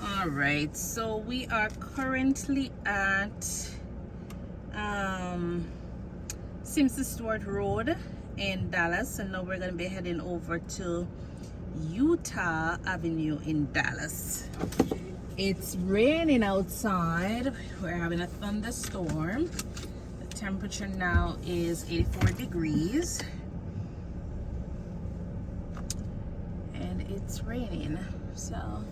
All right, so we are currently at Simpson Stewart Road in Dallas, and now we're going to be heading over to Utah Avenue in Dallas. It's raining outside. We're having a thunderstorm. The temperature now is 84 degrees and it's raining, so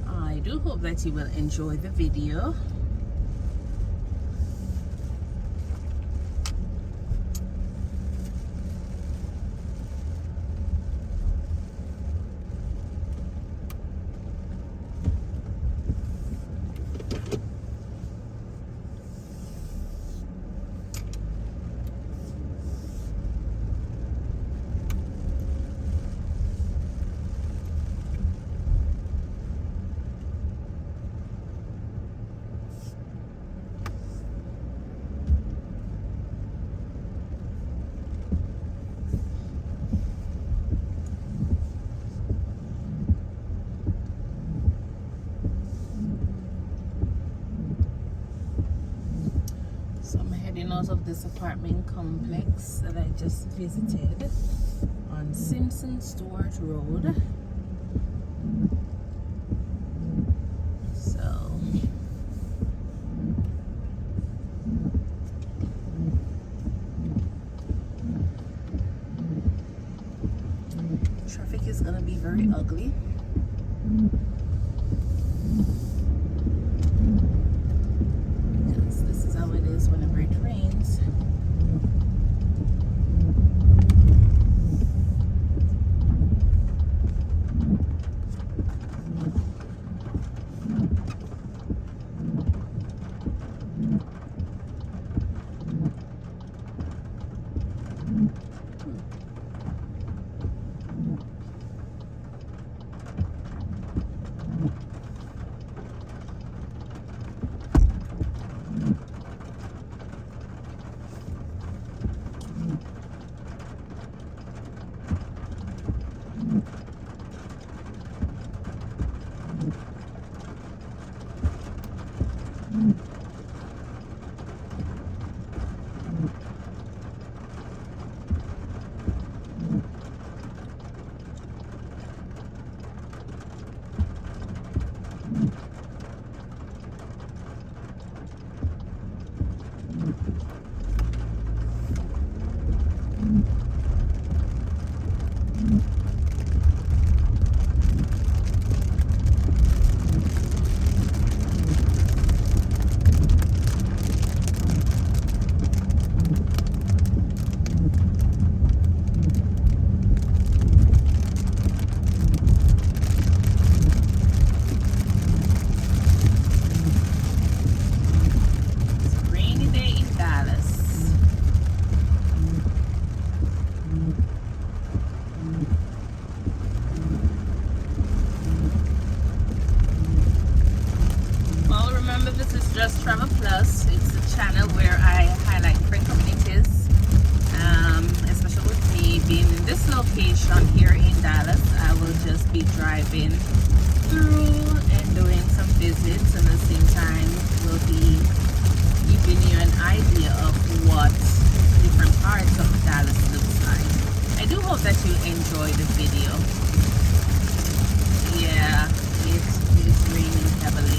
I do hope that you will enjoy the video. Out of this apartment complex that I just visited on Simpson Stewart Road. So traffic is gonna be very ugly. This is how it is whenever it rains. Just Travel Plus. It's a channel where I highlight different communities, especially with me being in this location here in Dallas. I will just be driving through and doing some visits, and at the same time will be giving you an idea of what different parts of Dallas looks like. I do hope that you enjoy the video. Yeah, it is raining heavily.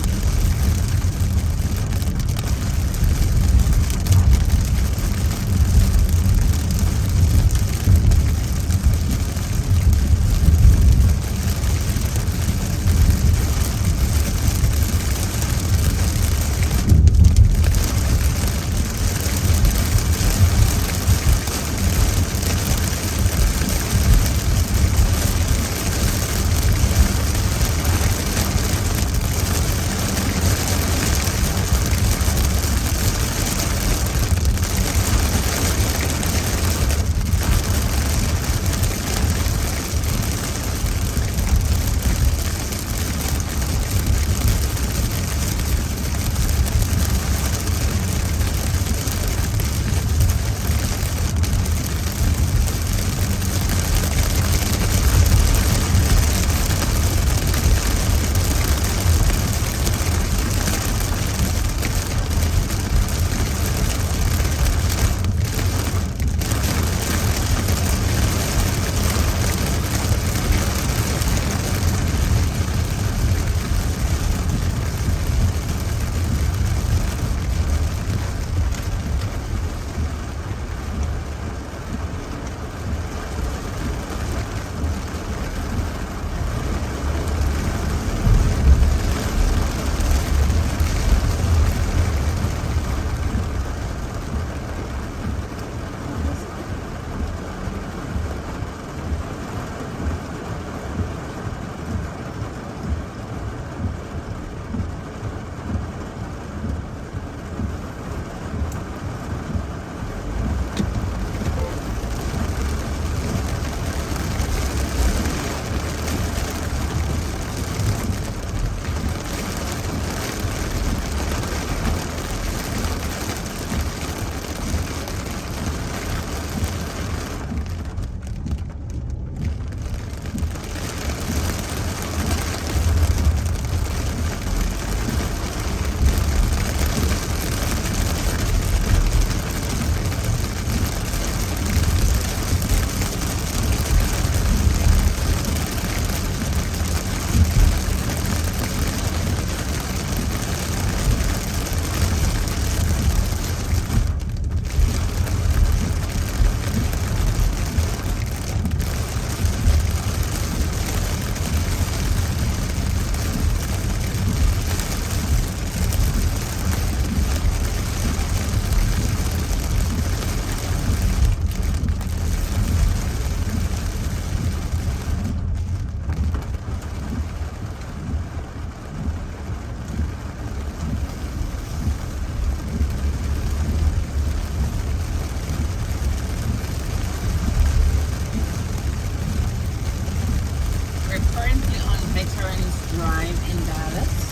drive in Dallas.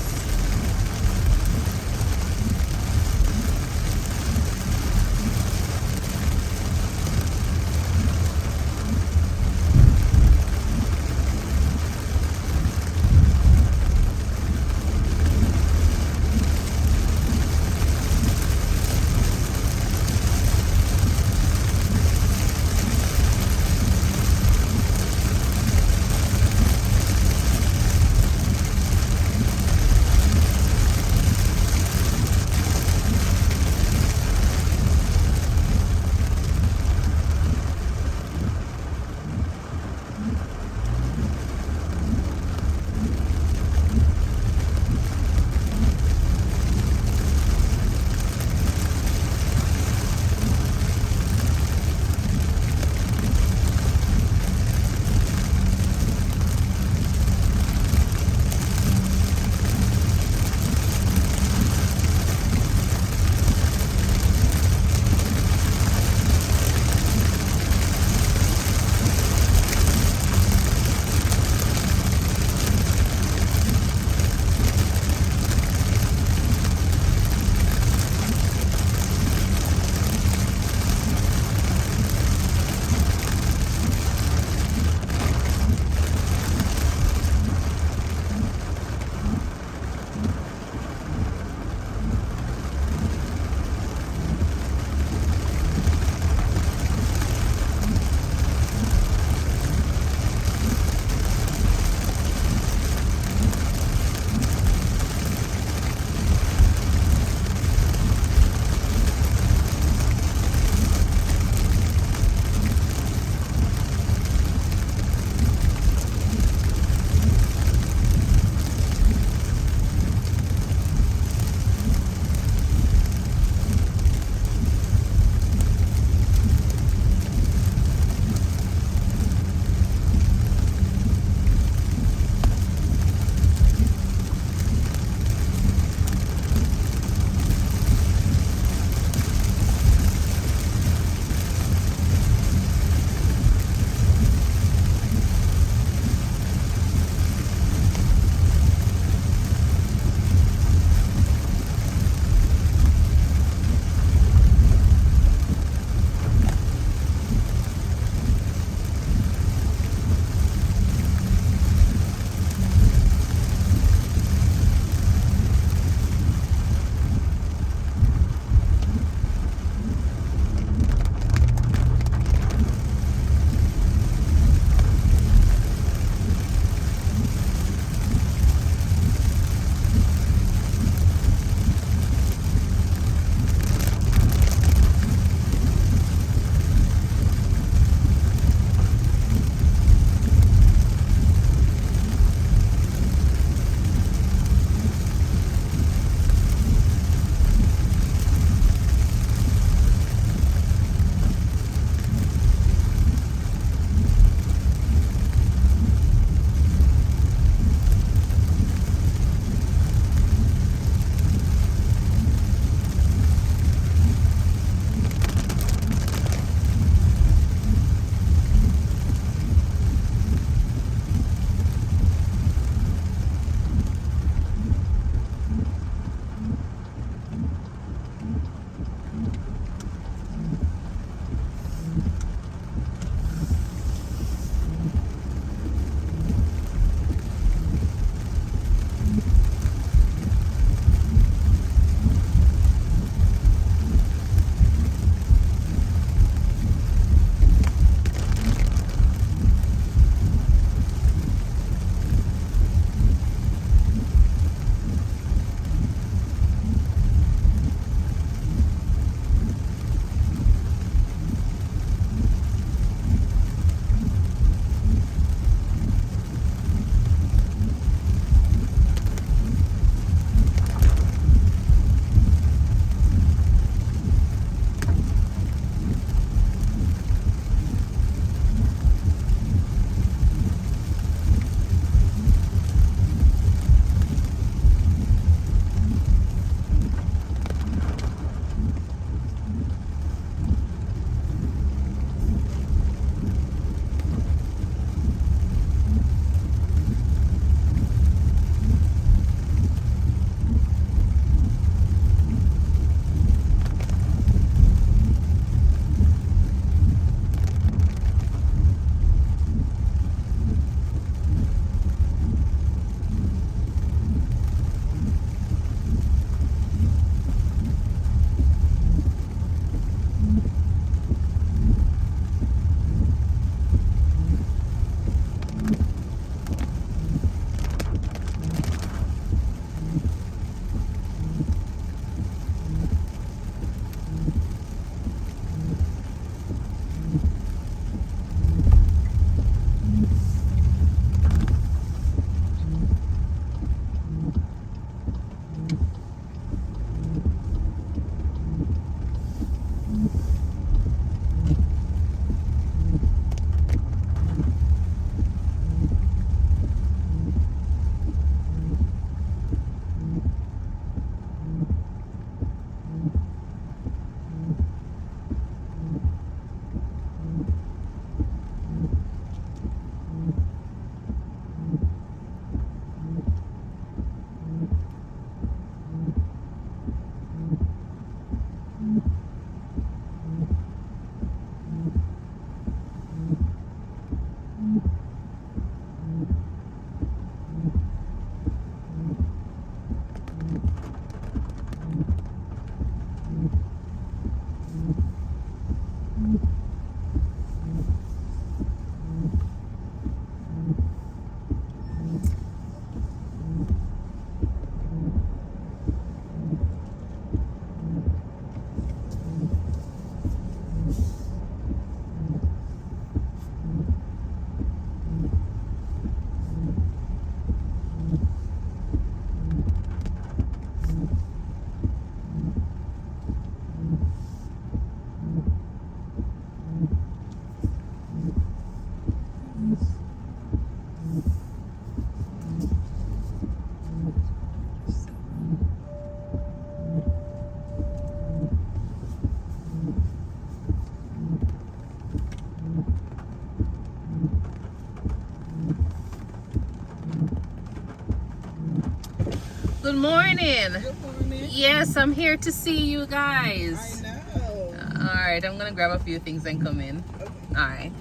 Good morning. Good morning. Yes, I'm here to see you guys. I know. All right, I'm gonna grab a few things and come in. Okay. All right.